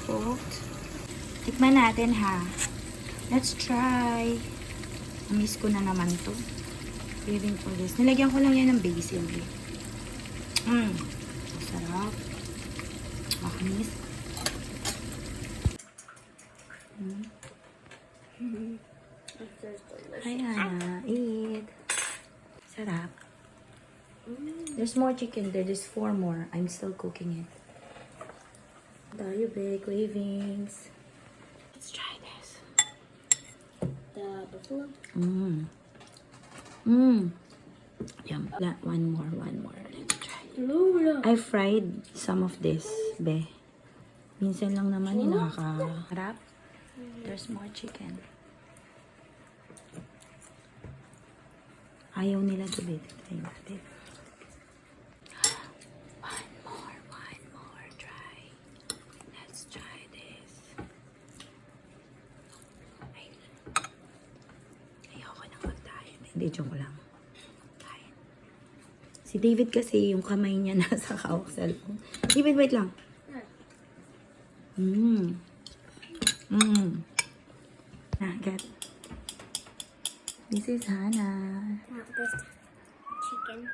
cooked. Tikman natin ha. Let's try. Miss ko na naman to. Craving for this. Nilagyan ko lang yan ng basil. Sarap. Makinis. Hi, Hannah. Eat. Sarap. There's more chicken there. There's 4 more. I'm still cooking it. Tayo, babe. Cravings. Let's try this. The buffalo. Yum. One more. Let's try. Lula. I fried some of this, be. Minsan lang naman yung nakakaharap. There's more chicken. Ayaw nila to, be. Try natin. One more. Try. Let's try this. Ayoko nang magtayin. Hindi, joke lang. Tayin. Si David kasi, yung kamay niya nasa hawak cellphone. David, wait lang. Get. This is Hannah. Not this chicken.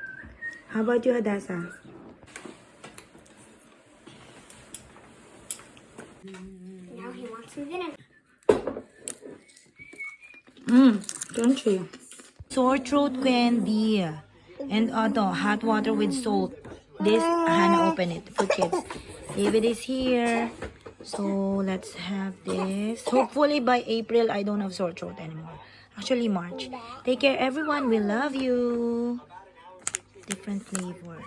How about you, Hadassah? Now he wants some vinegar. Crunchy. Sore throat candy. And hot water with salt. This, Hannah, open it for kids. David is here. So, let's have this. Hopefully, by April, I don't have sore throat anymore. Actually, March. Take care, everyone. We love you. Different flavor.